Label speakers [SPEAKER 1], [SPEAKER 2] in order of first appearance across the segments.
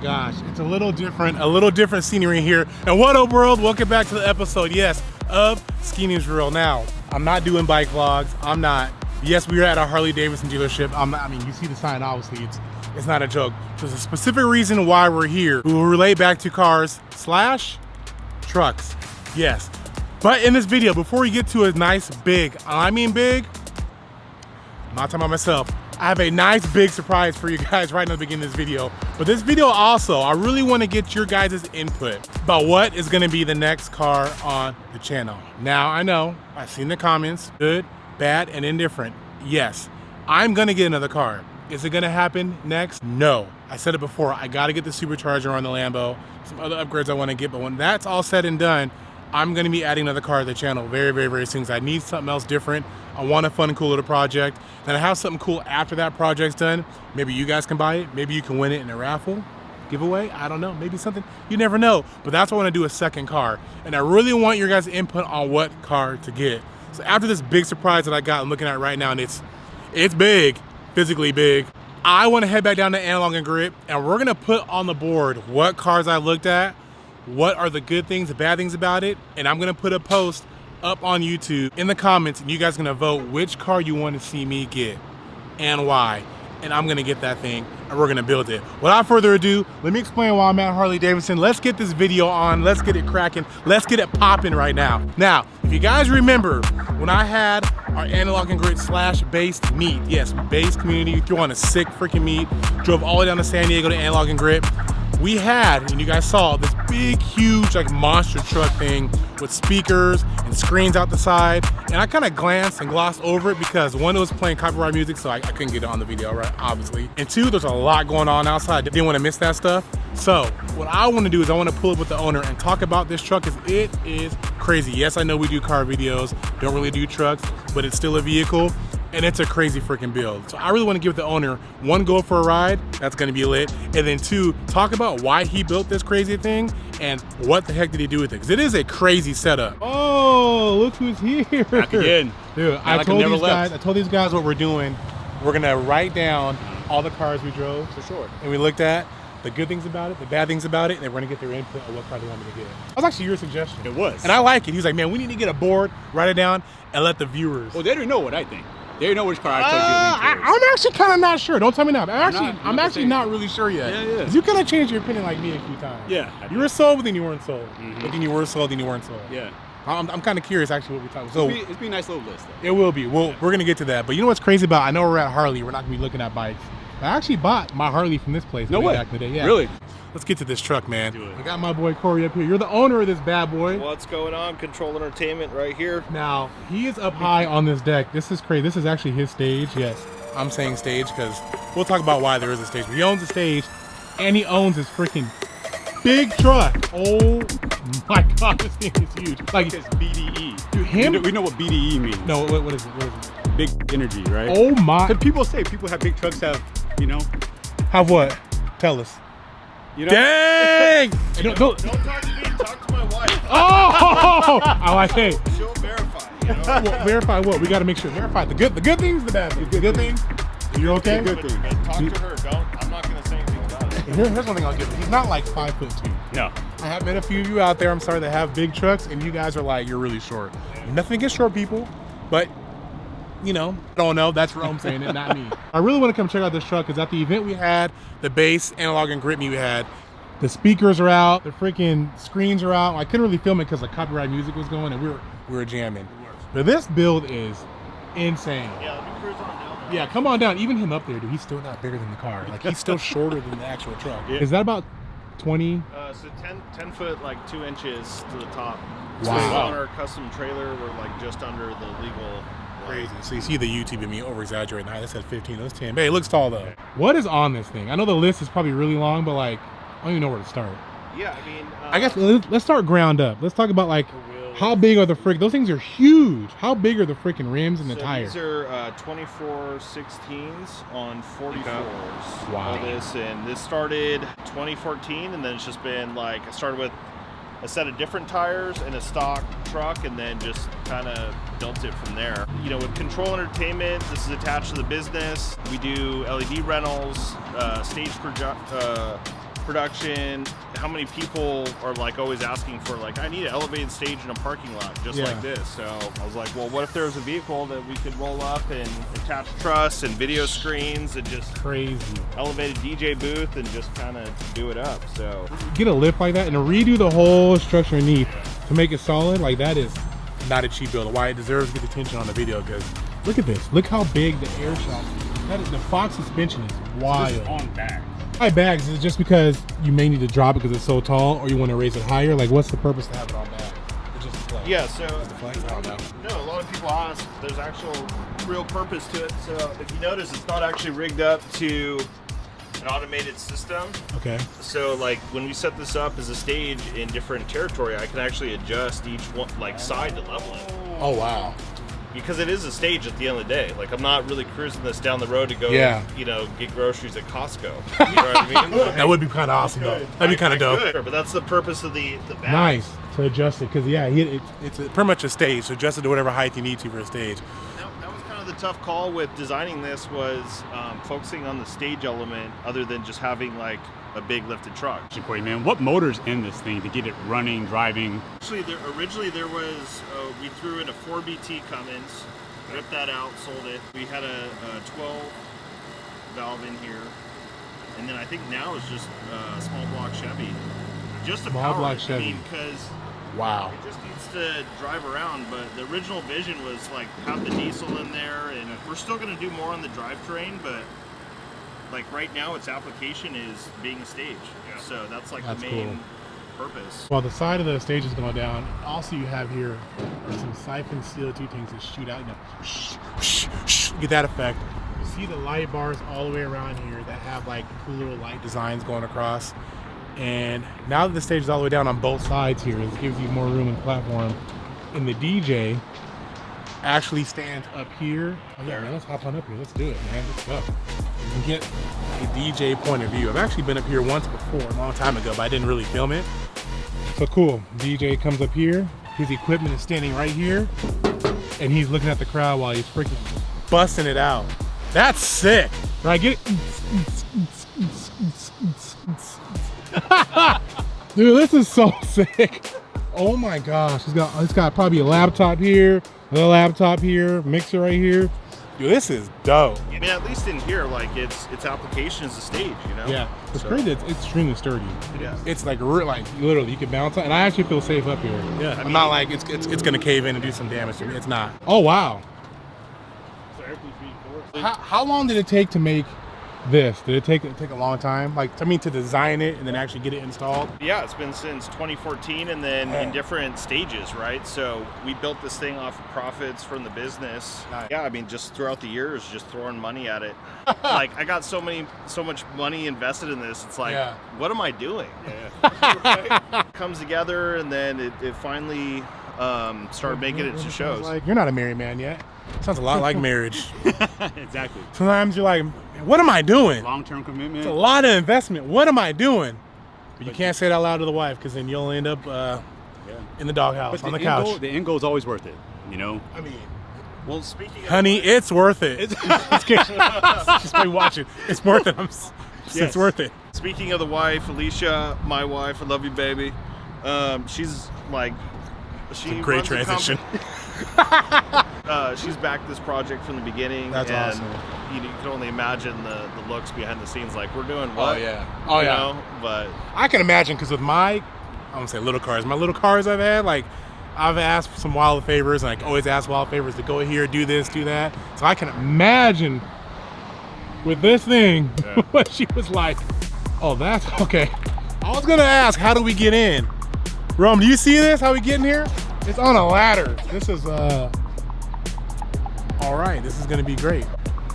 [SPEAKER 1] gosh, it's a little different scenery here. And what up, world? Welcome back to the episode, yes, of Ski News Real. Now, I'm not doing bike vlogs. I'm not. Yes, we are at a Harley Davidson dealership. I mean, you see the sign, obviously, it's not a joke. There's a specific reason why we're here. We will relate back to cars / trucks, yes. But in this video, before we get to a nice big, I mean big, I'm not talking about myself, I have a nice big surprise for you guys right in the beginning of this video. But this video also, I really want to get your guys' input about what is going to be the next car on the channel. Now, I know, I've seen the comments, good, bad, and indifferent. Yes, I'm going to get another car. Is it going to happen next? No. I said it before, I got to get the supercharger on the Lambo, some other upgrades I want to get, but when that's all said and done, I'm going to be adding another car to the channel very, very, very soon. I need something else different. I want a fun, cool little project. Then I have something cool after that project's done. Maybe you guys can buy it. Maybe you can win it in a raffle, giveaway. I don't know. Maybe something. You never know. But that's why I want to do a second car. And I really want your guys' input on what car to get. So after this big surprise that I got, I'm looking at right now, and it's big, physically big. I want to head back down to Analog and Grit, and we're going to put on the board what cars I looked at, what are the good things, the bad things about it, and I'm gonna put a post up on YouTube in the comments, and you guys are gonna vote which car you want to see me get and why. And I'm gonna get that thing, and we're gonna build it. Without further ado, let me explain why I'm at Harley Davidson. Let's get this video on, let's get it cracking, let's get it popping right now. Now, if you guys remember, when I had our Analog and Grit / based meet, yes, based community, threw on a sick freaking meet, drove all the way down to San Diego to Analog and Grit. We had, and you guys saw, this big, huge, like monster truck thing with speakers and screens out the side. And I kind of glanced and glossed over it because one, it was playing copyright music, so I couldn't get it on the video, right, obviously. And two, there's a lot going on outside. I didn't want to miss that stuff. So what I want to do is I want to pull up with the owner and talk about this truck, because it is crazy. Yes, I know we do car videos, don't really do trucks, but it's still a vehicle. And it's a crazy freaking build. So I really want to give the owner, one, go for a ride, that's gonna be lit, and then two, talk about why he built this crazy thing and what the heck did he do with it, because it is a crazy setup. Oh, look who's here.
[SPEAKER 2] Back again.
[SPEAKER 1] Dude, I told these guys what we're doing. We're gonna write down all the cars we drove.
[SPEAKER 2] For sure.
[SPEAKER 1] And we looked at the good things about it, the bad things about it, and we're gonna get their input on what car they want me to get. That was actually your suggestion.
[SPEAKER 2] It was.
[SPEAKER 1] And I like it. He was like, man, we need to get a board, write it down, and let the viewers.
[SPEAKER 2] Well, they don't know what I think. They don't know which car I told you to lean towards.
[SPEAKER 1] I'm actually kind of not sure. Don't tell me now. I'm actually not really sure yet.
[SPEAKER 2] Yeah.
[SPEAKER 1] You kind of changed your opinion like me a few times.
[SPEAKER 2] Yeah.
[SPEAKER 1] You were sold, but then you weren't sold. But then you were sold, then you weren't sold.
[SPEAKER 2] Yeah.
[SPEAKER 1] I'm kind of curious actually what we're talking about. So
[SPEAKER 2] it's be a nice little list, though.
[SPEAKER 1] It will be. Well, we're gonna get to that. But you know what's crazy about? I know we're at Harley. We're not gonna be looking at bikes. I actually bought my Harley from this place.
[SPEAKER 2] No way.
[SPEAKER 1] Back in the day. Yeah.
[SPEAKER 2] Really?
[SPEAKER 1] Let's get to this truck, man.
[SPEAKER 2] Do it.
[SPEAKER 1] I got my boy Corey up here. You're the owner of this bad boy.
[SPEAKER 3] What's going on? Control Entertainment right here.
[SPEAKER 1] Now, he is up high on this deck. This is crazy. This is actually his stage. Yes, I'm saying stage because we'll talk about why there is a stage. But he owns the stage, and he owns his freaking big truck. Oh my God, this thing is huge. Like,
[SPEAKER 2] It's BDE.
[SPEAKER 1] Dude, him?
[SPEAKER 2] We know what BDE means.
[SPEAKER 1] No, what is it? What is it?
[SPEAKER 2] Big energy, right?
[SPEAKER 1] Oh my.
[SPEAKER 2] Because people say people have big trucks have, you know.
[SPEAKER 1] Have what? Tell us.
[SPEAKER 2] You know?
[SPEAKER 1] Dang! Don't
[SPEAKER 3] Don't talk to me, talk to my wife.
[SPEAKER 1] Oh! I like it.
[SPEAKER 3] She'll verify. You know?
[SPEAKER 1] Well, verify what? We got to make sure. Verify the good things, the bad things. The good things. You're okay?
[SPEAKER 2] Good thing.
[SPEAKER 3] But talk to her. I'm not going to say anything about it.
[SPEAKER 1] Here's one thing I'll give him. He's not like 5'2".
[SPEAKER 2] No.
[SPEAKER 1] I have met a few of you out there, I'm sorry, that have big trucks, and you guys are like, you're really short. Nothing against short people, but you know, I don't know. That's Rome saying it, not me. I really want to come check out this truck because at the event we had, the base Analog and Grit meet we had, the speakers are out, the freaking screens are out. I couldn't really film it because the copyright music was going and we were jamming. But this build is insane.
[SPEAKER 3] Yeah, let me cruise on down.
[SPEAKER 1] Yeah, come on down. Even him up there, dude, he's still not bigger than the car. Like, he's still shorter than the actual truck.
[SPEAKER 2] Yeah.
[SPEAKER 1] Is that about 20?
[SPEAKER 3] So 10 foot, like 2 inches to the top.
[SPEAKER 1] Wow.
[SPEAKER 3] So on our custom trailer, we're like just under the legal.
[SPEAKER 1] Crazy. So you see the YouTube in me over exaggerating. That said 15, that's 10. Hey, it looks tall though. What is on this thing? I know the list is probably really long, but like, I don't even know where to start.
[SPEAKER 3] Yeah, I mean.
[SPEAKER 1] I guess let's start ground up. Let's talk about like,
[SPEAKER 3] wheels.
[SPEAKER 1] how big are the those things are huge. How big are the freaking rims and the
[SPEAKER 3] So
[SPEAKER 1] tires?
[SPEAKER 3] these are 24 16s on 44s.
[SPEAKER 1] Wow.
[SPEAKER 3] All this, and this started 2014, and then it's just been like, I started with a set of different tires and a stock truck, and then just kind of built it from there. You know, with Control Entertainment, this is attached to the business. We do LED rentals, stage production. How many people are like always asking for like, I need an elevated stage in a parking lot just
[SPEAKER 1] Yeah.
[SPEAKER 3] like this. So I was like, well, what if there was a vehicle that we could roll up and attach truss and video screens and just
[SPEAKER 1] Crazy.
[SPEAKER 3] elevated DJ booth and just kind of do it up. So
[SPEAKER 1] Get a lift like that and redo the whole structure underneath to make it solid. Like that is not a cheap build. Why it deserves to get attention on the video, because look at this. Look how big the air shaft is. That is, the Fox suspension is wild.
[SPEAKER 2] This is on bags.
[SPEAKER 1] Why bags? Is it just because you may need to drop it because it's so tall, or you want to raise it higher? Like, what's the purpose to have it on bag? It's just a flex.
[SPEAKER 3] yeah, so
[SPEAKER 1] It's a flex? I don't know.
[SPEAKER 3] no, a lot of people ask. There's actual real purpose to it. So if you notice, it's not actually rigged up to an automated system.
[SPEAKER 1] Okay.
[SPEAKER 3] So like when we set this up as a stage in different territory, I can actually adjust each one like side to level it.
[SPEAKER 1] Oh wow.
[SPEAKER 3] Because it is a stage at the end of the day. Like I'm not really cruising this down the road to go,
[SPEAKER 1] Yeah.
[SPEAKER 3] you know, get groceries at Costco. You know what I mean?
[SPEAKER 1] That would be kind of awesome though. That'd be kind of dope.
[SPEAKER 3] But that's the purpose of the bag.
[SPEAKER 1] Nice to adjust it, because yeah, it's pretty much a stage. So adjust it to whatever height you need to for a stage.
[SPEAKER 3] That was kind of the tough call with designing this, was focusing on the stage element other than just having like a big lifted truck.
[SPEAKER 2] Wait, man, what motor's in this thing to get it running, driving?
[SPEAKER 3] Actually, originally there was, we threw in a 4BT Cummins, ripped that out, sold it. We had a 12 valve in here. And then I think now it's just a small block Chevy. Just a
[SPEAKER 1] Small
[SPEAKER 3] power
[SPEAKER 1] block
[SPEAKER 3] it.
[SPEAKER 1] Chevy.
[SPEAKER 3] I mean, because
[SPEAKER 1] Wow.
[SPEAKER 3] it just needs to drive around, but the original vision was like have the diesel in there, and we're still going to do more on the drivetrain, but like right now its application is being a stage.
[SPEAKER 2] Yeah.
[SPEAKER 3] So that's like
[SPEAKER 1] That's
[SPEAKER 3] the main purpose.
[SPEAKER 1] While the side of the stage is going down, also you have here are some siphon CO2 tanks that shoot out, you know, get that effect. You see the light bars all the way around here that have like cool little light designs going across. And now that the stage is all the way down on both sides here, it gives you more room and platform. And the DJ actually stands up here. Oh yeah, man, let's hop on up here. Let's do it, man. Let's go. You can get a DJ point of view. I've actually been up here once before, a long time ago, but I didn't really film it. So cool. DJ comes up here. His equipment is standing right here, and he's looking at the crowd while he's freaking busting it out. That's sick. Right? Get it? Dude, this is so sick. Oh my gosh. He's got probably a laptop here, another laptop here, mixer right here. Dude, this is dope.
[SPEAKER 3] I mean, at least in here, like its application is a stage, you know?
[SPEAKER 1] Yeah, it's
[SPEAKER 3] So-
[SPEAKER 1] crazy. It's extremely sturdy.
[SPEAKER 3] Yeah.
[SPEAKER 1] It's like like literally you can bounce on, and I actually feel safe up here. Yeah, I'm not like it's gonna cave in and do some damage to me. It's not. Oh wow. How long did it take to make this? Did it take a long time? Like, I mean, to design it and then actually get it installed?
[SPEAKER 3] Yeah, it's been since 2014 and then in different stages, right? So we built this thing off of profits from the business.
[SPEAKER 1] Nice.
[SPEAKER 3] Yeah, I mean, just throughout the years, just throwing money at it. Like, I got so much money invested in this. It's like,
[SPEAKER 1] Yeah.
[SPEAKER 3] what am I doing? It comes together, and then it finally started making it to shows.
[SPEAKER 1] Like, you're not a married man yet. Sounds a lot like marriage.
[SPEAKER 2] Exactly.
[SPEAKER 1] Sometimes you're like, what am I doing?
[SPEAKER 2] Long-term commitment.
[SPEAKER 1] It's a lot of investment. What am I doing? But you can't say it out loud to the wife, because then you'll end up in the doghouse
[SPEAKER 2] But
[SPEAKER 1] on the
[SPEAKER 2] end
[SPEAKER 1] couch.
[SPEAKER 2] goal, the end goal is always worth it, you know?
[SPEAKER 1] I mean,
[SPEAKER 3] Well, speaking of
[SPEAKER 1] honey, it's worth it. Just by watching, it's worth it. It's
[SPEAKER 2] Yes.
[SPEAKER 1] worth it.
[SPEAKER 3] Speaking of the wife, Alicia, my wife, I love you, baby. She's like, she
[SPEAKER 1] Great
[SPEAKER 3] runs a
[SPEAKER 1] transition.
[SPEAKER 3] she's backed this project from the beginning.
[SPEAKER 1] That's
[SPEAKER 3] and
[SPEAKER 1] awesome.
[SPEAKER 3] You can only imagine the looks behind the scenes. Like, we're doing what?
[SPEAKER 1] Oh
[SPEAKER 3] You
[SPEAKER 1] yeah.
[SPEAKER 3] know? But
[SPEAKER 1] I can imagine, because with I won't say little cars. My little cars I've had, like, I've asked for some wild favors, and I always ask wild favors to go here, do this, do that. So I can imagine with this thing what she was like. Oh, that's okay. I was gonna ask, how do we get in? Rome, do you see this? How we get in here? It's on a ladder. This is all right. This is gonna be great.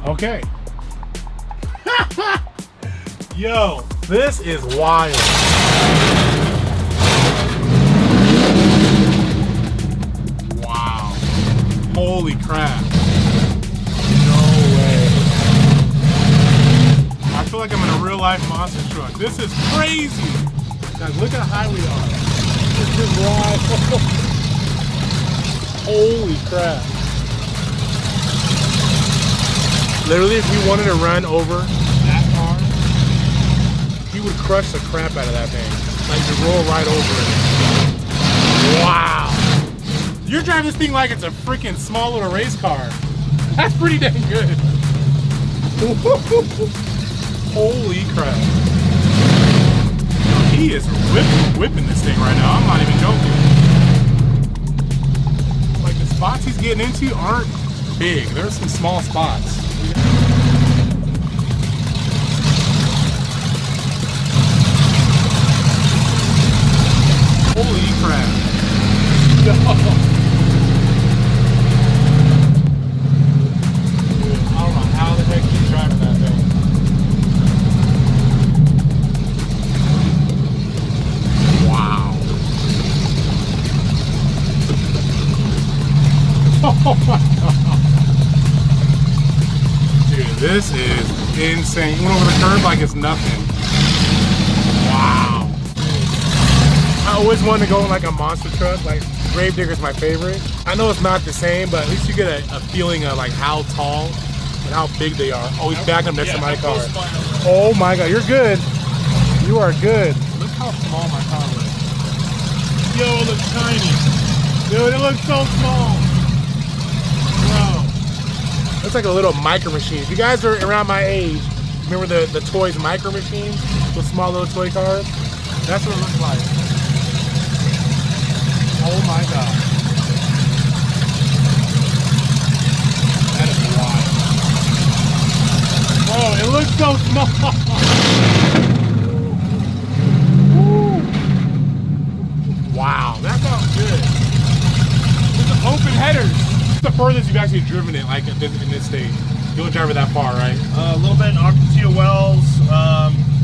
[SPEAKER 1] Okay. Yo, this is wild. Wow. Holy crap. No way. I feel like I'm in a real life monster truck. This is crazy. Guys, look at how high we are. This is wild. Holy crap. Literally, if we wanted to run over that car, he would crush the crap out of that thing. Like to roll right over it. Wow. You're driving this thing like it's a freaking small little race car. That's pretty dang good. Holy crap. He is whipping this thing right now. I'm not even joking. Like the spots he's getting into aren't big. There's some small spots. Holy crap. No. Dude, I don't know how the heck he's driving that thing. Wow. Oh my god. Dude, this is insane. He went over the curb like it's nothing. Wow. I always wanted to go in like a monster truck. Like Gravedigger's my favorite. I know it's not the same, but at least you get a feeling of like how tall and how big they are. Always back them next to my car. Oh my god, you're good. You are good. Look how small my car looks. Yo, it looks tiny. Dude, it looks so small. Bro. Looks like a little micro machine. If you guys are around my age, remember the Toys micro machines? Those small little toy cars? That's what it looks like. Oh my god. That is wild. Bro, it looks so small. Wow, that felt good. It's an open headers. What's the furthest you've actually driven it like in this stage? You don't drive it that far, right?
[SPEAKER 3] A little bit in Ocotillo Wells.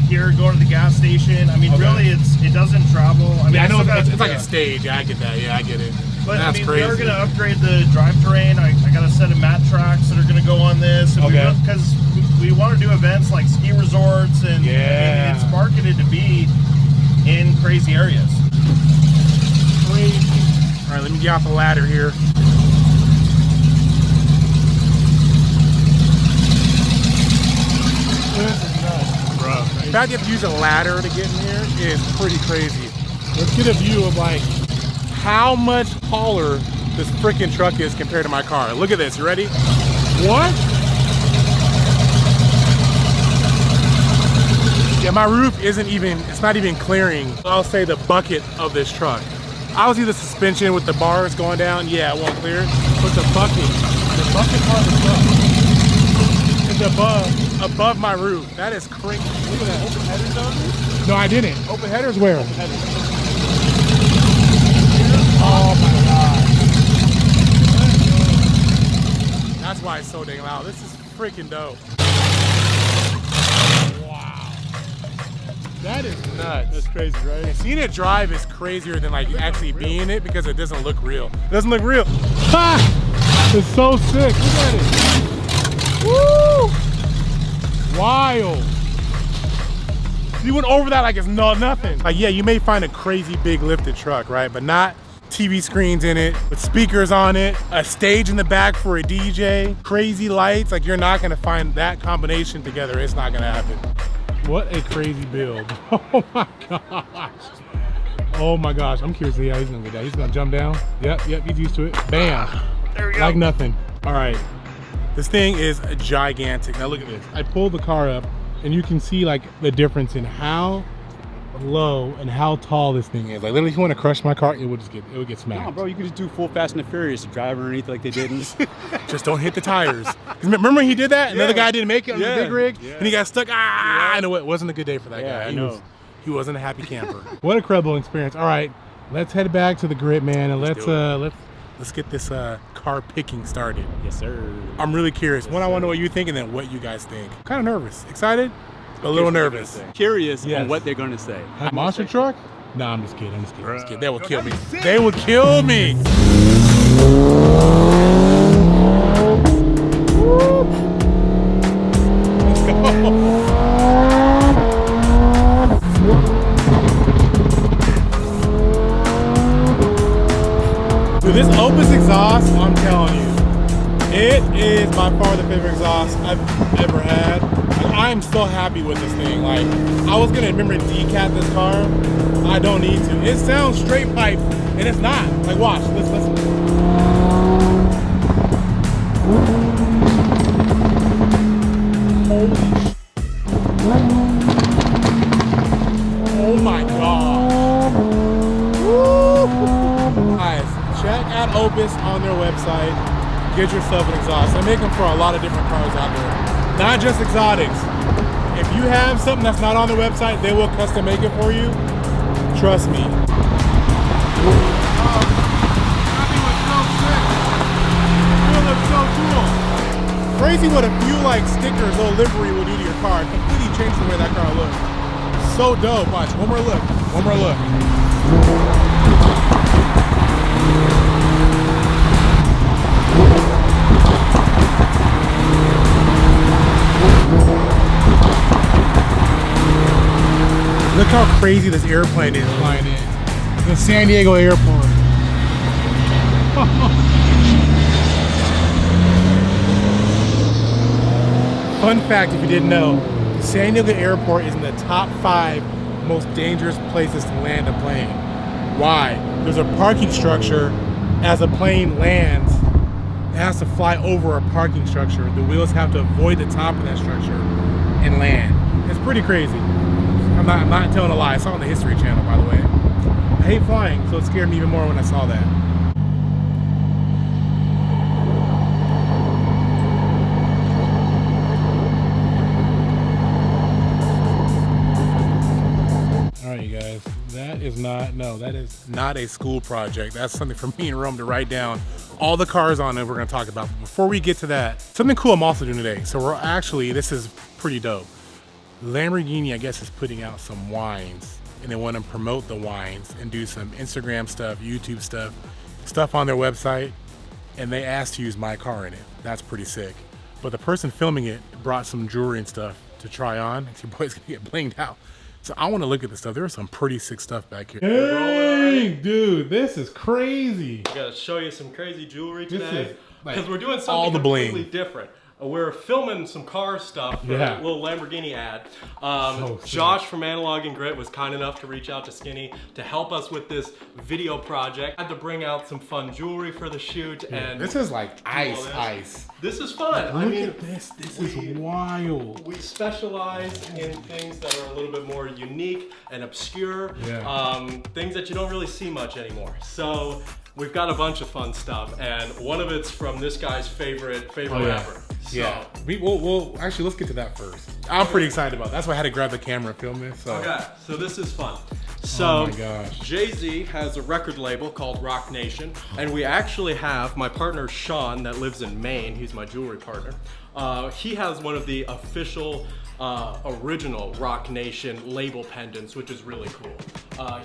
[SPEAKER 3] Here, going to the gas station. I mean, really, it doesn't travel. I mean,
[SPEAKER 1] I know
[SPEAKER 3] still
[SPEAKER 1] it's
[SPEAKER 3] got-
[SPEAKER 1] like a stage. Yeah, I get that. Yeah, I get it.
[SPEAKER 3] But
[SPEAKER 1] That's
[SPEAKER 3] I mean,
[SPEAKER 1] crazy.
[SPEAKER 3] we are going to upgrade the drivetrain. I got a set of mat tracks that are going to go on this.
[SPEAKER 1] Okay.
[SPEAKER 3] Because we want to do events like ski resorts, and
[SPEAKER 1] Yeah.
[SPEAKER 3] I mean, it's marketed to be in crazy areas.
[SPEAKER 1] Crazy. All right, let me get off the ladder here. This is nuts.
[SPEAKER 2] Bro.
[SPEAKER 1] The fact you have to use a ladder to get in here is pretty crazy. Let's get a view of like how much taller this freaking truck is compared to my car. Look at this, you ready? What? Yeah, my roof isn't even, it's not even clearing, I'll say, the bucket of this truck. I was the suspension with the bars going down, yeah, it won't clear. But the bucket part of the truck is above my roof. That is crazy. Look at that, open headers on this? No, I didn't. Open headers where? Open headers. Oh my god. That's why it's so dang loud. This is freaking dope. Wow. That is nuts.
[SPEAKER 2] That's crazy, right?
[SPEAKER 1] And seeing it drive is crazier than like actually being in it because it doesn't look real. It doesn't look real. Ha! It's so sick. Look at it. Woo! Wild. You went over that like it's nothing. Like, yeah, you may find a crazy big lifted truck, right? But not TV screens in it, with speakers on it, a stage in the back for a DJ, crazy lights. Like, you're not gonna find that combination together. It's not gonna happen. What a crazy build. Oh my gosh. Oh my gosh. I'm curious to see how he's gonna get that. He's gonna jump down. Yep, he's used to it. Bam.
[SPEAKER 3] There we go.
[SPEAKER 1] Like nothing. All right. This thing is gigantic. Now look at this. I pulled the car up and you can see like the difference in how low and how tall this thing is. Like literally if you want to crush my car, it would get smacked.
[SPEAKER 2] No, bro, you could just do full Fast and the Furious, drive underneath like they did in
[SPEAKER 1] Just don't hit the tires. 'Cause remember when he did that? Another guy didn't make it on the big rig and he got stuck. I know it wasn't a good day for that guy.
[SPEAKER 2] I know.
[SPEAKER 1] He wasn't a happy camper. What a incredible experience. All right, let's head back to the grid, man, and let's get this car picking started.
[SPEAKER 2] Yes, sir.
[SPEAKER 1] I'm really curious. One, I want to know what you think, and then what you guys think. Kind of nervous, excited, but a little nervous.
[SPEAKER 2] Curious
[SPEAKER 1] Yes.
[SPEAKER 2] on what they're gonna say.
[SPEAKER 1] Monster truck? Nah, I'm just kidding. I'm just kidding. They will kill me. They will kill me. Let's go. Dude, this Opus exhaust, I'm telling you, It is by far the favorite exhaust I've ever had. Like, I'm so happy with this thing. Like, I was gonna remember to decat this car. I don't need to. It sounds straight pipe, and it's not. Like, watch, listen. Holy sh**. Oh my god. Woo. Guys, check out Opus on their website. Get yourself an exhaust. They make them for a lot of different cars out there, not just exotics. If you have something that's not on the website, they will custom make it for you. Trust me. Crazy what a few like stickers or livery will do to your car. It completely changes the way that car looks. So dope. Watch, one more look. One more look. Look how crazy this airplane is flying in. The San Diego airport. Fun fact if you didn't know, San Diego airport is in the top 5 most dangerous places to land a plane. Why? There's a parking structure. As a plane lands, it has to fly over a parking structure. The wheels have to avoid the top of that structure and land. It's pretty crazy. I'm not telling a lie. I saw it on the History Channel, by the way. I hate flying, so it scared me even more when I saw that. All right, you guys. That is not a school project. That's something for me and Rome to write down all the cars on it we're gonna talk about. But before we get to that, something cool I'm also doing today. So we're actually, this is pretty dope. Lamborghini, I guess, is putting out some wines, and they want to promote the wines and do some Instagram stuff, YouTube stuff on their website, and they asked to use my car in it. That's pretty sick. But the person filming it brought some jewelry and stuff to try on. Your boy's gonna get blinged out. So I want to look at this stuff. There's some pretty sick stuff back here. Dang, dude, this is crazy.
[SPEAKER 4] I gotta show you some crazy jewelry today
[SPEAKER 1] This is, like,
[SPEAKER 4] because we're doing
[SPEAKER 1] all
[SPEAKER 4] something
[SPEAKER 1] the bling.
[SPEAKER 4] completely different. We're filming some car stuff for a little Lamborghini ad.
[SPEAKER 1] So sick.
[SPEAKER 4] Josh from Analog and Grit was kind enough to reach out to Skinny to help us with this video project. I had to bring out some fun jewelry for the shoot, and
[SPEAKER 1] This is like ice.
[SPEAKER 4] this is fun.
[SPEAKER 1] Look at this. This is wild.
[SPEAKER 4] We specialize in things that are a little bit more unique and obscure, things that you don't really see much anymore. So we've got a bunch of fun stuff, and one of it's from this guy's favorite rapper. So.
[SPEAKER 1] Yeah. We'll actually, let's get to that first. I'm pretty excited about that. That's why I had to grab the camera and film this. So.
[SPEAKER 4] Okay, so this is fun. So
[SPEAKER 1] oh my gosh.
[SPEAKER 4] Jay-Z has a record label called Rock Nation, and we actually have my partner Sean that lives in Maine. He's my jewelry partner. He has one of the official original Rock Nation label pendants, which is really cool.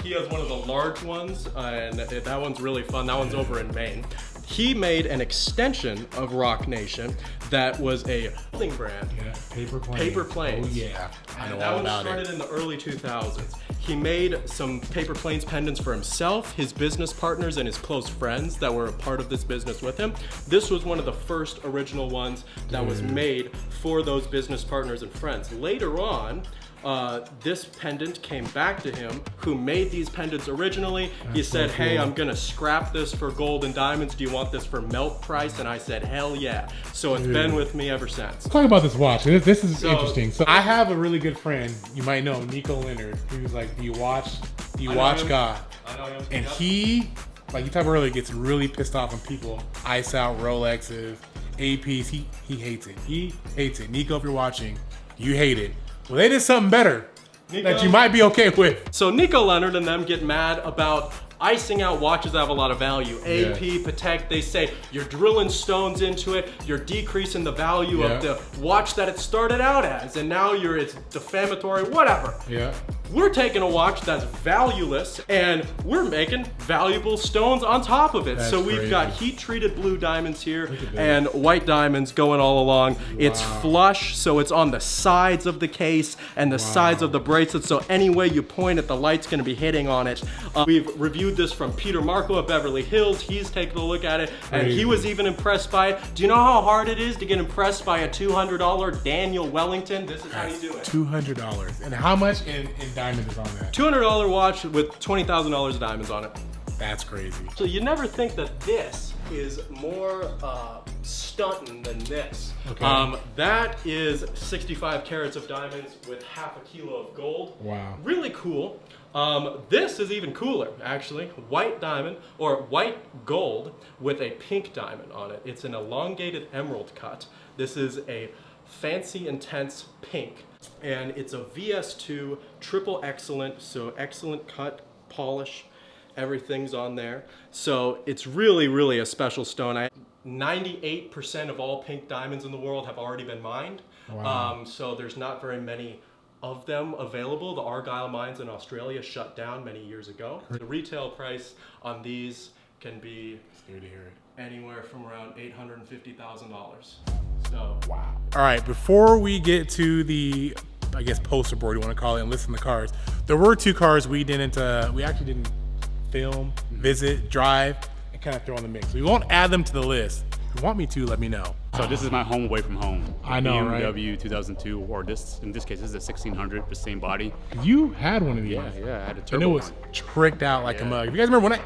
[SPEAKER 4] He has one of the large ones, and that one's really fun. That one's over in Maine. He made an extension of Rock Nation that was a clothing brand.
[SPEAKER 1] Yeah, Paper Planes.
[SPEAKER 4] Paper Planes.
[SPEAKER 1] Oh yeah, I know
[SPEAKER 4] And that
[SPEAKER 1] all
[SPEAKER 4] one
[SPEAKER 1] about
[SPEAKER 4] started
[SPEAKER 1] it.
[SPEAKER 4] in the early 2000s. He made some Paper Planes pendants for himself, his business partners, and his close friends that were a part of this business with him. This was one of the first original ones that was made for those business partners and friends. Later on, this pendant came back to him, who made these pendants originally. He said, hey, I'm gonna scrap this for gold and diamonds. Do you want this for melt price? And I said, hell yeah. So it's been with me ever since.
[SPEAKER 1] Let's talk about this watch. This is interesting. So I have a really good friend, you might know, Nico Leonard. He was like, do you watch God?
[SPEAKER 4] I know him.
[SPEAKER 1] And
[SPEAKER 4] Yep.
[SPEAKER 1] he, like you talked about earlier, gets really pissed off when people ice out Rolexes, APs. He hates it. He hates it. Nico, if you're watching, you hate it. Well, they did something better that you might be okay with.
[SPEAKER 4] So Nico Leonard and them get mad about icing out watches that have a lot of value. AP, Patek, they say you're drilling stones into it, you're decreasing the value of the watch that it started out as, and now it's defamatory, whatever.
[SPEAKER 1] Yeah.
[SPEAKER 4] We're taking a watch that's valueless and we're making valuable stones on top of it.
[SPEAKER 1] That's
[SPEAKER 4] so we've
[SPEAKER 1] crazy.
[SPEAKER 4] got heat-treated blue diamonds here and white diamonds going all along. It's flush, so it's on the sides of the case and the sides of the bracelet, so any way you point it, the light's gonna be hitting on it. We've reviewed reviewed this from Peter Marco at Beverly Hills. He's taken a look at it, and he
[SPEAKER 1] Crazy.
[SPEAKER 4] was even impressed by it. Do you know how hard it is to get impressed by a $200 Daniel Wellington? This is how you do it.
[SPEAKER 1] $200. And how much in diamonds is on that?
[SPEAKER 4] $200 watch with $20,000 of diamonds on it.
[SPEAKER 1] That's crazy.
[SPEAKER 4] So you never think that this is more stunting than this.
[SPEAKER 1] Okay.
[SPEAKER 4] That is 65 carats of diamonds with half a kilo of gold.
[SPEAKER 1] Wow.
[SPEAKER 4] Really cool. This is even cooler, actually. White diamond, or white gold with a pink diamond on it. It's an elongated emerald cut. This is a fancy, intense pink. And it's a VS2 triple excellent, so excellent cut, polish. Everything's on there. So it's really, really a special stone. 98% of all pink diamonds in the world have already been mined.
[SPEAKER 1] Wow.
[SPEAKER 4] So there's not very many of them available. The Argyle mines in Australia shut down many years ago. The retail price on these can be
[SPEAKER 1] Scared to hear it.
[SPEAKER 4] anywhere from around $850,000. So
[SPEAKER 1] Wow. All right, before we get to the, I guess, poster board, you want to call it, and listen to the cars, there were 2 cars we actually didn't film, visit, drive, and kind of throw in the mix. We won't add them to the list. If you want me to, let me know.
[SPEAKER 2] So this is my home away from home.
[SPEAKER 1] I know, right?
[SPEAKER 2] BMW 2002, or in this case, this is a 1600, the same body.
[SPEAKER 1] You had one of these.
[SPEAKER 2] Yeah, I had a turbo
[SPEAKER 1] And it was
[SPEAKER 2] one.
[SPEAKER 1] tricked out like a mug. If you guys remember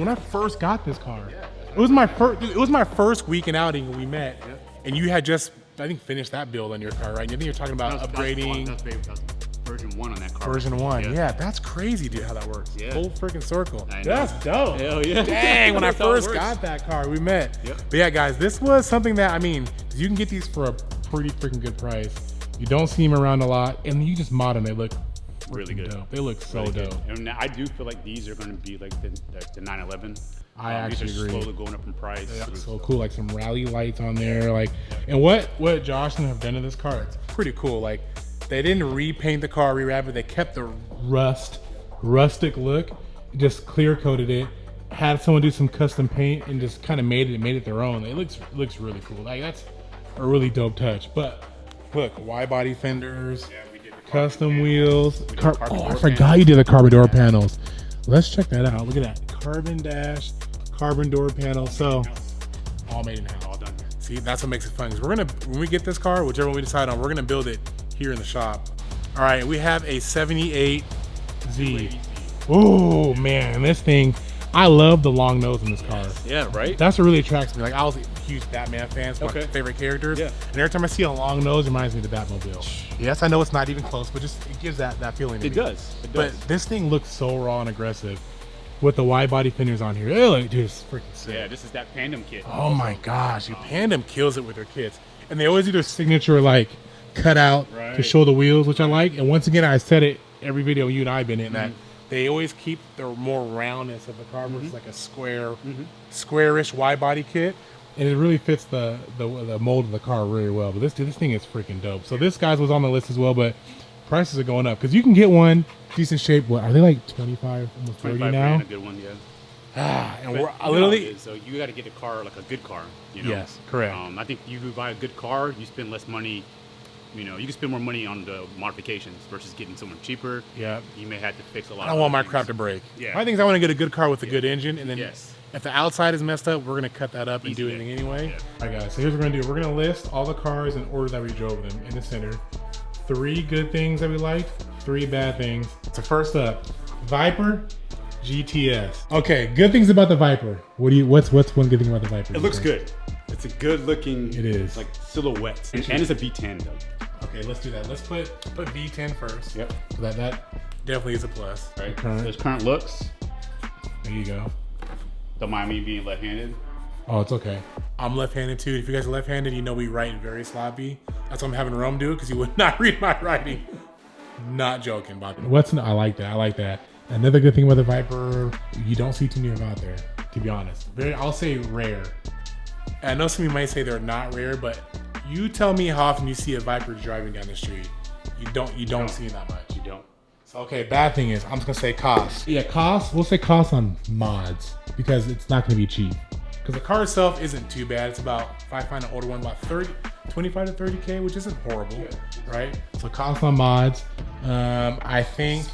[SPEAKER 1] when I first got this car, it was my first weekend outing when we met, and you had just, I think, finished that build on your car, right? And I think you're talking about upgrading.
[SPEAKER 2] That's version 1 on that car.
[SPEAKER 1] Version 1, yeah, that's crazy, dude, how that works.
[SPEAKER 2] Yeah.
[SPEAKER 1] Full freaking circle.
[SPEAKER 2] I know.
[SPEAKER 1] That's dope.
[SPEAKER 2] Hell yeah.
[SPEAKER 1] Dang, when I
[SPEAKER 2] That's how it
[SPEAKER 1] first
[SPEAKER 2] works.
[SPEAKER 1] got that car, we met.
[SPEAKER 2] Yep.
[SPEAKER 1] But yeah, guys, this was something that, I mean, you can get these for a pretty freaking good price. You don't see them around a lot, and you just mod them, they look
[SPEAKER 2] Really
[SPEAKER 1] freaking
[SPEAKER 2] good.
[SPEAKER 1] dope. They look so
[SPEAKER 2] Really good.
[SPEAKER 1] dope.
[SPEAKER 2] And I do feel like these are going to be like the 911.
[SPEAKER 1] I actually
[SPEAKER 2] these are
[SPEAKER 1] agree.
[SPEAKER 2] slowly going up in price.
[SPEAKER 1] So cool, like some rally lights on there, like, and what Josh and have done to this car, it's pretty cool. Like, they didn't repaint the car, rewrap it. They kept the rustic look, just clear coated it. Had someone do some custom paint and just kind of made it their own. It looks really cool. Like, that's a really dope touch. But look, wide body fenders,
[SPEAKER 2] we did the
[SPEAKER 1] custom wheels.
[SPEAKER 2] carbon
[SPEAKER 1] Oh, I
[SPEAKER 2] door
[SPEAKER 1] forgot
[SPEAKER 2] panels.
[SPEAKER 1] you did the carbon door panels. Let's check that out. Look at that, carbon dash, carbon door panel. So all made in house.
[SPEAKER 2] All done here.
[SPEAKER 1] See, that's what makes it fun. 'Cause when we get this car, whichever one we decide on, we're gonna build it here in the shop. All right, we have a 78Z. Oh man, this thing, I love the long nose in this car.
[SPEAKER 2] Yeah, right?
[SPEAKER 1] That's what really attracts me. Like, I was a huge Batman fan. It's one of my
[SPEAKER 2] Okay.
[SPEAKER 1] favorite characters.
[SPEAKER 2] Yeah.
[SPEAKER 1] And every time I see a long nose, it reminds me of the Batmobile. Yes, I know it's not even close, but just it gives that feeling to
[SPEAKER 2] It
[SPEAKER 1] me.
[SPEAKER 2] does. It does.
[SPEAKER 1] But this thing looks so raw and aggressive with the wide body fenders on here. It look, dude, it's freaking sick.
[SPEAKER 2] Yeah, this is that Pandem kit.
[SPEAKER 1] Oh my gosh, dude, Pandem kills it with their kits. And they always do their signature, like, cut out to
[SPEAKER 2] Right.
[SPEAKER 1] show the wheels, which I like. And once again, I said it every video you and I have been in, that they always keep the more roundness of the car versus like a squarish wide body kit. And it really fits the mold of the car really well. But this thing is freaking dope. So this, guys, was on the list as well, but prices are going up. Because you can get one decent shape. What, are they like 25, almost 30
[SPEAKER 2] 25
[SPEAKER 1] now?
[SPEAKER 2] grand, a good one, yeah.
[SPEAKER 1] And
[SPEAKER 2] But
[SPEAKER 1] we're
[SPEAKER 2] you know
[SPEAKER 1] literally...
[SPEAKER 2] how it is, so you got to get a car, like a good car. You know?
[SPEAKER 1] Yes, correct.
[SPEAKER 2] I think you buy a good car, you spend less money. You know, you can spend more money on the modifications versus getting someone cheaper.
[SPEAKER 1] Yeah.
[SPEAKER 2] You may have to fix a lot.
[SPEAKER 1] I don't want my crap to break.
[SPEAKER 2] Yeah.
[SPEAKER 1] My thing is I want to get a good car with a good engine, and then
[SPEAKER 2] Yes.
[SPEAKER 1] if the outside is messed up, we're gonna cut that up and do
[SPEAKER 2] Easy.
[SPEAKER 1] anything anyway.
[SPEAKER 2] Yeah.
[SPEAKER 1] All right, guys. So here's what we're gonna do. We're gonna list all the cars in order that we drove them in the center. 3 good things that we liked, 3 bad things. So first up, Viper GTS. Okay, good things about the Viper. What's one good thing about the Viper?
[SPEAKER 2] It looks good. It's a good looking.
[SPEAKER 1] It is.
[SPEAKER 2] like silhouette, and it's a V10 though.
[SPEAKER 1] Okay, let's do that. Let's put V10 first.
[SPEAKER 2] Yep.
[SPEAKER 1] So that definitely is a plus.
[SPEAKER 2] Right.
[SPEAKER 1] Current.
[SPEAKER 2] There's current looks.
[SPEAKER 1] There you go.
[SPEAKER 2] Don't mind me being left-handed.
[SPEAKER 1] Oh, it's okay. I'm left-handed too. If you guys are left-handed, you know we write very sloppy. That's why I'm having Rome do it, because he would not read my writing. Not joking, Bob. I like that. I like that. Another good thing about the Viper, you don't see too many of them out there, to be honest. I'll say rare. And I know some of you might say they're not rare, but you tell me how often you see a Viper driving down the street. You don't see it that much.
[SPEAKER 2] You don't.
[SPEAKER 1] So, okay, bad thing is, I'm just gonna say cost. Yeah, cost, we'll say cost on mods, because it's not gonna be cheap. Because the car itself isn't too bad. It's about, if I find an older one, about 25 to 30K, which isn't horrible, right? So cost on mods, I think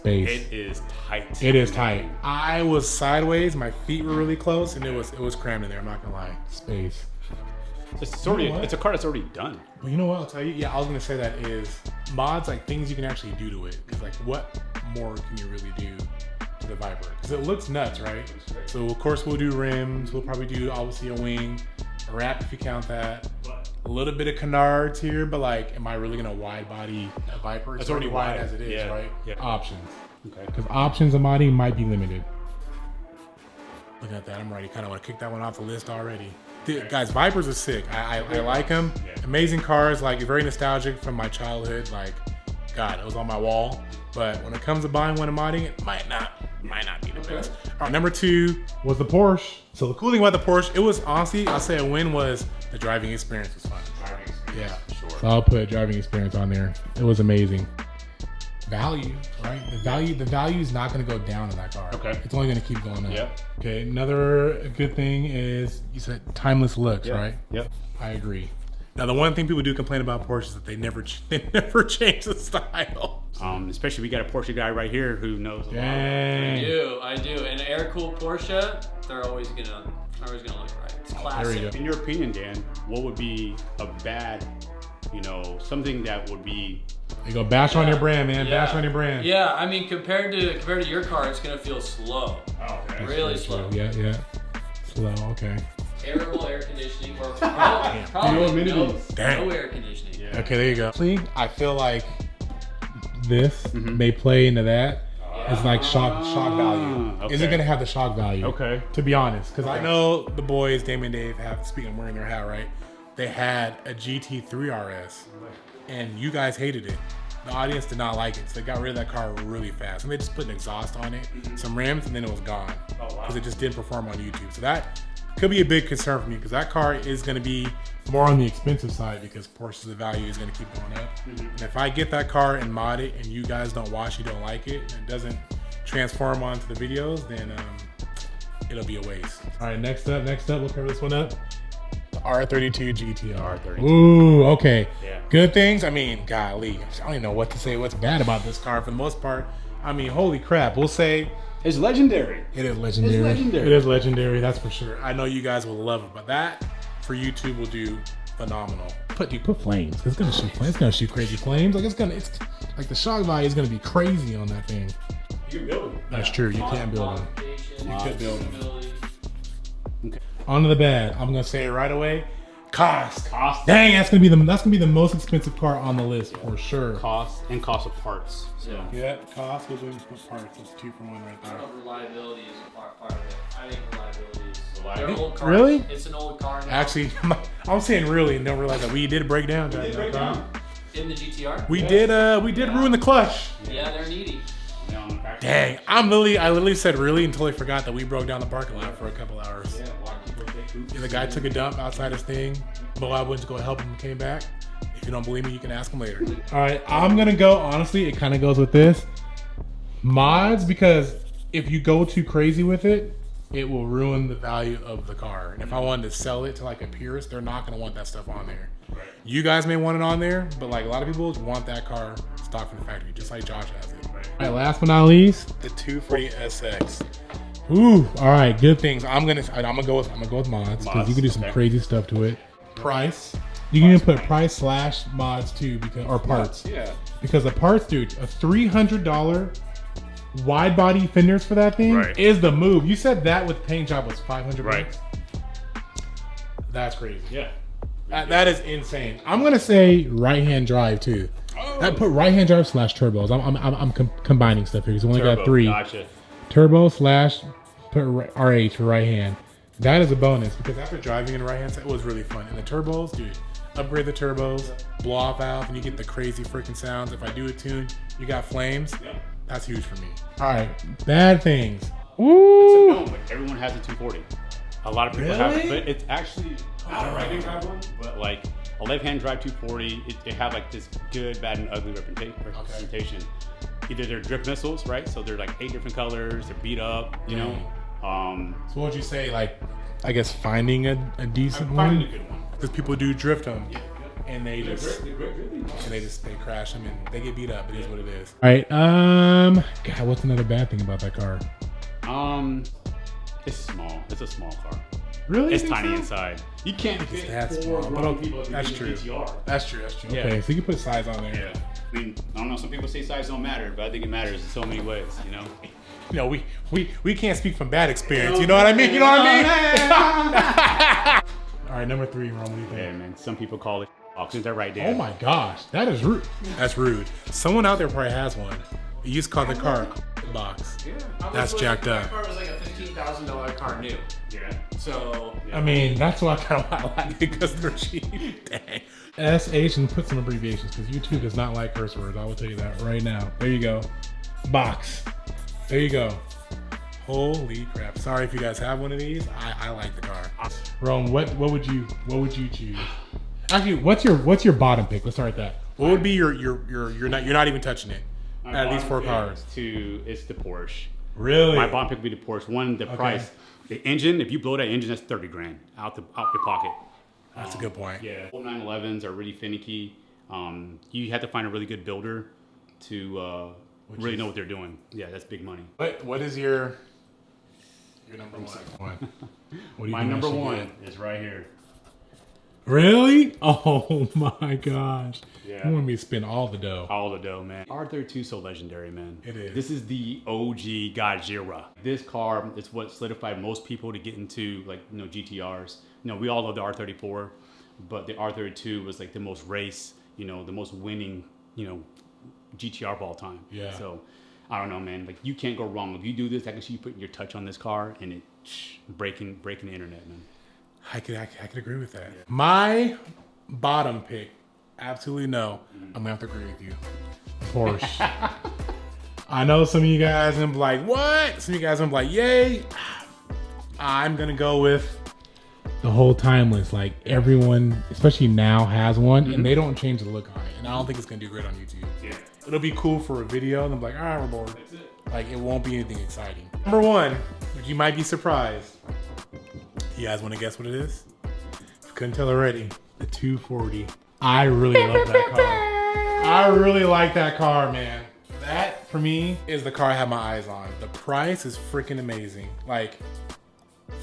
[SPEAKER 1] space.
[SPEAKER 2] It is tight.
[SPEAKER 1] It is tight. I was sideways, my feet were really close, and it was crammed in there. I'm not gonna lie. Space.
[SPEAKER 2] It's already
[SPEAKER 1] You know what?
[SPEAKER 2] it's a car that's already done.
[SPEAKER 1] Well, you know what? I'll tell you. Yeah, I was gonna say that is mods, like things you can actually do to it. Because like, what more can you really do to the Viper? Because it looks nuts, right? So of course we'll do rims. We'll probably do obviously a wing, a wrap if you count that. A little bit of canards here, but like, am I really gonna wide body a Viper? It's already wide as it is,
[SPEAKER 2] Yeah.
[SPEAKER 1] right?
[SPEAKER 2] Yeah.
[SPEAKER 1] Options.
[SPEAKER 2] Okay.
[SPEAKER 1] Because options of modding might be limited. Look at that. I'm ready. Kind of want to kick that one off the list already. Dude, guys, Vipers are sick. I like them.
[SPEAKER 2] Yeah.
[SPEAKER 1] Amazing cars. Like, very nostalgic from my childhood. Like, God, it was on my wall. But when it comes to buying one and modding, it might not be the best. All right, number 2 was the Porsche. So the cool thing about the Porsche, it was honestly, I'll say a win was the driving experience was fun. Yeah,
[SPEAKER 2] Sure.
[SPEAKER 1] so I'll put driving experience on there. It was amazing. Value, right? The value is not going to go down in that car.
[SPEAKER 2] Okay.
[SPEAKER 1] It's only going to keep going up.
[SPEAKER 2] Yep.
[SPEAKER 1] Okay. Another good thing is you said timeless looks, right?
[SPEAKER 2] Yep.
[SPEAKER 1] I agree. Now the one thing people do complain about Porsche is that they never change the style.
[SPEAKER 2] Especially we got a Porsche guy right here who knows a lot.
[SPEAKER 1] Dang.
[SPEAKER 5] I do. And an air-cooled Porsche, they're always gonna look right. It's
[SPEAKER 1] There
[SPEAKER 5] classic.
[SPEAKER 1] we go.
[SPEAKER 2] In your opinion, Dan, what would be a bad, something that would be
[SPEAKER 1] You go bash on your brand, man.
[SPEAKER 5] Yeah.
[SPEAKER 1] Bash on your brand.
[SPEAKER 5] Yeah, I mean compared to your car, it's gonna feel slow.
[SPEAKER 2] okay.
[SPEAKER 5] Really slow.
[SPEAKER 1] Yeah. Slow. Okay.
[SPEAKER 5] Terrible air conditioning, or probably
[SPEAKER 2] No
[SPEAKER 5] no
[SPEAKER 2] amenities.
[SPEAKER 1] Damn.
[SPEAKER 5] air conditioning.
[SPEAKER 2] Yeah.
[SPEAKER 1] Okay, there you go. See, I feel like this may play into that. It's like shock value. Is it
[SPEAKER 2] okay.
[SPEAKER 1] gonna have the shock value?
[SPEAKER 2] Okay.
[SPEAKER 1] To be honest, because I know the boys, Damon and Dave, have, speaking of wearing their hat, right? They had a GT3 RS, and you guys hated it. The audience did not like it, so they got rid of that car really fast. And they just put an exhaust on it, some rims, and then it was gone. Because it just didn't perform on YouTube. So that could be a big concern for me, because that car is going to be more on the expensive side, because Porsche's value is going to keep going up. And if I get that car and mod it, and you guys don't watch, you don't like it, and it doesn't transform onto the videos, then it'll be a waste. All right, next up, we'll cover this one up. The R32 GTR.
[SPEAKER 2] R32.
[SPEAKER 1] Ooh, okay.
[SPEAKER 2] Yeah.
[SPEAKER 1] Good things. I mean, golly, I don't even know what to say. What's bad about this car for the most part? I mean, holy crap. We'll say
[SPEAKER 2] It's legendary.
[SPEAKER 1] it is legendary.
[SPEAKER 2] It's legendary.
[SPEAKER 1] It is legendary. That's for sure. I know you guys will love it, but that for YouTube will do phenomenal. Put flames. It's gonna shoot flames. It's gonna shoot crazy flames. It's like the shock value is gonna be crazy on that thing.
[SPEAKER 2] You can build it.
[SPEAKER 1] That's true. You can't build them.
[SPEAKER 5] Modification,
[SPEAKER 1] You could build them.
[SPEAKER 5] stability.
[SPEAKER 1] On to the bad. I'm gonna say it right away. Cost.
[SPEAKER 2] Cost.
[SPEAKER 1] Dang, that's gonna be the most expensive car on the list for sure.
[SPEAKER 2] Cost and cost of parts. So
[SPEAKER 1] Yeah, cost was in parts. That's 2 for 1 right
[SPEAKER 5] I
[SPEAKER 1] there.
[SPEAKER 5] don't know if reliability is a part of it. I think reliability is.
[SPEAKER 2] Reliability?
[SPEAKER 5] They're old cars.
[SPEAKER 1] Really?
[SPEAKER 5] It's an old car now.
[SPEAKER 1] Actually, I'm saying really, and don't realize that we did break down.
[SPEAKER 2] They break down.
[SPEAKER 5] In the GTR?
[SPEAKER 1] We did ruin the clutch.
[SPEAKER 5] Yeah, they're needy.
[SPEAKER 2] Down on the factory.
[SPEAKER 1] Dang, I literally said really and totally forgot that we broke down the parking lot for a couple hours.
[SPEAKER 2] Yeah, a lot of people take hoops.
[SPEAKER 1] Yeah, the guy took a dump outside his thing. Moab went to go help him and came back. If you don't believe me, you can ask him later. All right, I'm gonna go, honestly, it kind of goes with this. Mods, because if you go too crazy with it, it will ruin the value of the car. And if I wanted to sell it to like a purist, they're not gonna want that stuff on there. You guys may want it on there, but like a lot of people want that car stock from the factory, just like Josh has it. All right, last but not least, the 240 SX. Ooh, all right, good things. I'm gonna go with mods because you can do some
[SPEAKER 2] okay.
[SPEAKER 1] crazy stuff to it. Price, you can even put price / mods too, because or parts.
[SPEAKER 2] Yeah.
[SPEAKER 1] Because the parts, dude, a $300 wide body fenders for that thing
[SPEAKER 2] Right.
[SPEAKER 1] is the move. You said that with paint job was 500
[SPEAKER 2] Right.
[SPEAKER 1] bucks. That's crazy.
[SPEAKER 2] Yeah.
[SPEAKER 1] That is insane. I'm gonna say right hand drive too. I put right hand drive / turbos. I'm combining stuff here because we only got
[SPEAKER 2] Turbo.
[SPEAKER 1] 3.
[SPEAKER 2] Gotcha.
[SPEAKER 1] Turbo / put RH for right hand. That is a bonus because after driving in the right hand side, it was really fun. And the turbos, dude, upgrade the turbos, blow off valve, and you get the crazy freaking sounds. If I do a tune, you got flames.
[SPEAKER 2] Yeah.
[SPEAKER 1] That's huge for me. All right, bad things. Ooh.
[SPEAKER 2] No, but everyone has a 240. A lot of people have
[SPEAKER 1] Really?
[SPEAKER 2] it, but it's actually not a right-hand drive one, but like a left-hand drive 240, it have like this good, bad, and ugly representation. Either they're drip missiles, right? So they're like 8 different colors, they're beat up, you know.
[SPEAKER 1] So what would you say, like, I guess finding a decent
[SPEAKER 2] I'm
[SPEAKER 1] one?
[SPEAKER 2] finding a good one.
[SPEAKER 1] Because people do drift them.
[SPEAKER 2] Yeah.
[SPEAKER 1] and they just they crash them and they get beat up. It is what it is. All right. God, what's another bad thing about that car?
[SPEAKER 2] It's small. It's a small car.
[SPEAKER 1] Really?
[SPEAKER 2] It's tiny inside. You can't fit
[SPEAKER 1] That's
[SPEAKER 2] four
[SPEAKER 1] small,
[SPEAKER 2] grown
[SPEAKER 1] but
[SPEAKER 2] people in
[SPEAKER 1] that's
[SPEAKER 2] a
[SPEAKER 1] true.
[SPEAKER 2] GTR.
[SPEAKER 1] That's true. That's true.
[SPEAKER 2] Yeah.
[SPEAKER 1] Okay, so you can put size on there.
[SPEAKER 2] Yeah. I mean, I don't know. Some people say size don't matter, but I think it matters in so many ways. You know.
[SPEAKER 1] You know, we can't speak from bad experience. You know what I mean? You know what I mean? All right, number 3, Ron. What do you think?
[SPEAKER 2] Yeah, man. Some people call it auctions. They're right there.
[SPEAKER 1] Oh my gosh, that is rude. That's rude. Someone out there probably has one. You just call the car box. That's jacked up.
[SPEAKER 5] That car was like a $15,000 car new.
[SPEAKER 2] Yeah.
[SPEAKER 5] So
[SPEAKER 1] I mean, that's why I kind of like it because they're cheap. Dang. SH and put some abbreviations because YouTube does not like curse words. I will tell you that right now. There you go. Box. There you go. Holy crap. Sorry if you guys have one of these. I like the car. Rome, what would you choose? Actually, what's your bottom pick? Let's start with that. What would be you're not even touching it out of these 4 cars?
[SPEAKER 2] It's the Porsche.
[SPEAKER 1] Really?
[SPEAKER 2] My bottom pick would be the Porsche. One, the price. The engine, if you blow that engine, that's 30 grand out your pocket.
[SPEAKER 1] That's a good point.
[SPEAKER 2] Yeah. Old 911s are really finicky. You have to find a really good builder to really know what they're doing. Yeah, that's big money.
[SPEAKER 1] What is your number one? What do you
[SPEAKER 2] My
[SPEAKER 1] think I
[SPEAKER 2] number
[SPEAKER 1] should
[SPEAKER 2] one
[SPEAKER 1] get?
[SPEAKER 2] is right here.
[SPEAKER 1] Really? Oh my gosh.
[SPEAKER 2] Yeah.
[SPEAKER 1] You want me to spend all the dough.
[SPEAKER 2] All the dough, man. R32 is so legendary, man.
[SPEAKER 1] It is.
[SPEAKER 2] This is the OG Gojira. This car is what solidified most people to get into GTRs. We all love the R34, but the R32 was like the most race, the most winning, GTR of all time.
[SPEAKER 1] Yeah.
[SPEAKER 2] So I don't know, man. Like you can't go wrong. If you do this, I can see you putting your touch on this car and it breaking the internet, man.
[SPEAKER 1] I could agree with that. Yeah. My bottom pick, absolutely no. I'm gonna have to agree with you. Porsche. I know some of you guys are gonna be like, what? Some of you guys are gonna be like, yay. I'm gonna go with the whole timeless. Like everyone, especially now, has one, and they don't change the look on it. And I don't think it's gonna do great on YouTube.
[SPEAKER 2] Yeah.
[SPEAKER 1] It'll be cool for a video, and I'm like, all right, we're bored. That's it. Like it won't be anything exciting. Number 1, but you might be surprised. You guys want to guess what it is? If you couldn't tell already, the 240. I really love that car. I really like that car, man. That, for me, is the car I have my eyes on. The price is freaking amazing. Like,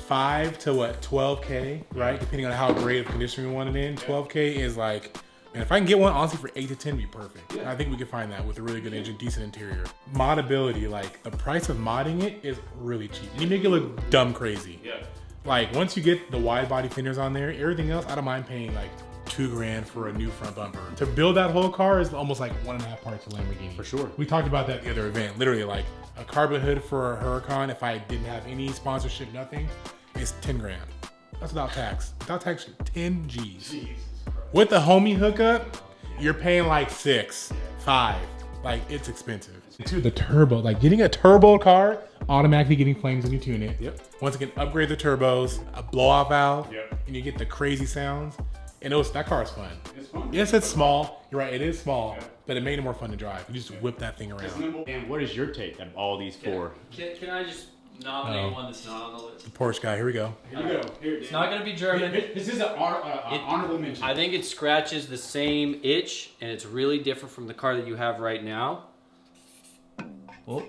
[SPEAKER 1] 5 to what, 12K, right? Depending on how great of condition we want it in. 12K is like, man, if I can get one, honestly, for 8 to 10, it'd be perfect. I think we could find that with a really good engine, decent interior. Modability, like, the price of modding it is really cheap. You make it look dumb crazy.
[SPEAKER 2] Yeah.
[SPEAKER 1] Like once you get the wide body fenders on there, everything else, I don't mind paying like $2 grand for a new front bumper. To build that whole car is almost like 1.5 parts of Lamborghini.
[SPEAKER 2] For sure.
[SPEAKER 1] We talked about that at the other event. Literally like a carbon hood for a Huracan, if I didn't have any sponsorship, nothing, is 10 grand. That's without tax. Without tax, 10 G's. With the homie hookup, you're paying like 6, 5. Like it's expensive. The turbo, like getting a turbo car, automatically getting flames when you tune it.
[SPEAKER 2] Yep.
[SPEAKER 1] Once again, upgrade the turbos, a blowout valve,
[SPEAKER 2] Yep.
[SPEAKER 1] and you get the crazy sounds. And that car is fun.
[SPEAKER 2] It's fun.
[SPEAKER 1] Yes, it's small. You're right, it is small, but it made it more fun to drive. You just whip that thing around.
[SPEAKER 2] And what is your take on all these 4?
[SPEAKER 5] Can I just nominate one that's not on the list?
[SPEAKER 1] Porsche guy, here we go.
[SPEAKER 2] Here we go.
[SPEAKER 5] It's not gonna be German.
[SPEAKER 2] This is an honorable mention.
[SPEAKER 5] I think it scratches the same itch, and it's really different from the car that you have right now. Oh.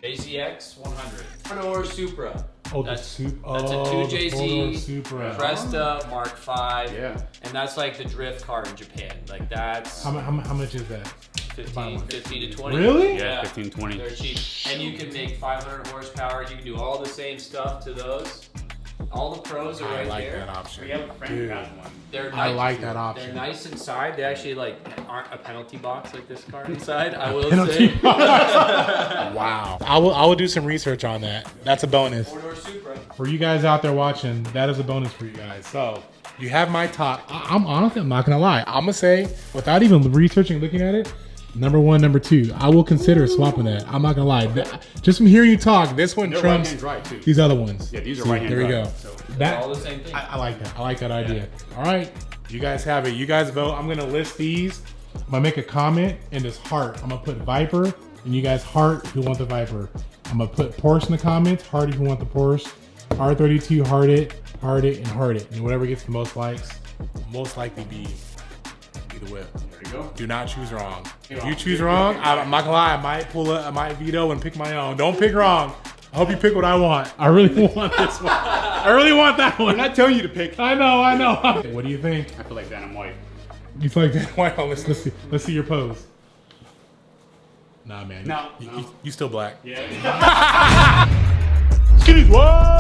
[SPEAKER 5] JZX 100. 4-door Supra.
[SPEAKER 1] Oh,
[SPEAKER 5] That's
[SPEAKER 1] the
[SPEAKER 5] a
[SPEAKER 1] four-door
[SPEAKER 5] 2JZ
[SPEAKER 1] Supra.
[SPEAKER 5] Cresta Mark V.
[SPEAKER 2] Yeah.
[SPEAKER 5] And that's like the drift car in Japan. Like that's
[SPEAKER 1] How much is that?
[SPEAKER 5] 15 to 20.
[SPEAKER 1] Really?
[SPEAKER 2] Yeah, 15, 20.
[SPEAKER 5] They're cheap. And you can make 500 horsepower. You can do all the same stuff to those. All the pros are
[SPEAKER 1] I
[SPEAKER 5] right
[SPEAKER 1] like
[SPEAKER 5] there.
[SPEAKER 1] that option.
[SPEAKER 2] We have a friend who
[SPEAKER 1] Dude.
[SPEAKER 2] has one.
[SPEAKER 5] They're
[SPEAKER 1] I
[SPEAKER 5] nice.
[SPEAKER 1] like that option.
[SPEAKER 5] They're nice inside. They actually like aren't a penalty box like this car inside. I will
[SPEAKER 1] Penalty
[SPEAKER 5] say.
[SPEAKER 1] Wow. I will do some research on that. That's a bonus.
[SPEAKER 5] 4-door Supra.
[SPEAKER 1] For you guys out there watching, that is a bonus for you guys. So you have my top. I'm honestly, I'm not gonna lie. I'm gonna say, without even researching, looking at it, number 1, number 2. I will consider swapping that. I'm not gonna lie. Just from hearing you talk, this one
[SPEAKER 2] They're
[SPEAKER 1] trumps
[SPEAKER 2] right-hand drive, too.
[SPEAKER 1] these other ones.
[SPEAKER 2] Yeah, these are
[SPEAKER 1] See,
[SPEAKER 2] right-hand
[SPEAKER 1] There you
[SPEAKER 2] drive,
[SPEAKER 1] go.
[SPEAKER 2] so-
[SPEAKER 1] That,
[SPEAKER 5] All the same thing.
[SPEAKER 1] I like that. I like that idea. All right, you guys have it. You guys vote. I'm gonna list these. I'm gonna make a comment and this heart. I'm gonna put Viper, and you guys heart who want the Viper. I'm gonna put Porsche in the comments. Heart if you want the Porsche. R32 heart it. heart it, and heart it. And whatever gets the most likes will most likely be the whip.
[SPEAKER 2] There you go.
[SPEAKER 1] Do not choose wrong. If you choose wrong, I'm not gonna lie, I might veto and pick my own. Don't pick wrong. I hope you pick what I want. I really want this one. I really want that one.
[SPEAKER 2] I'm not telling you to pick.
[SPEAKER 1] I know. What do you think?
[SPEAKER 2] I feel like Phantom White.
[SPEAKER 1] You feel like that? Why not? Let's see your pose. Nah, man.
[SPEAKER 2] No.
[SPEAKER 1] You still black.
[SPEAKER 2] Yeah.
[SPEAKER 1] Skinny's what?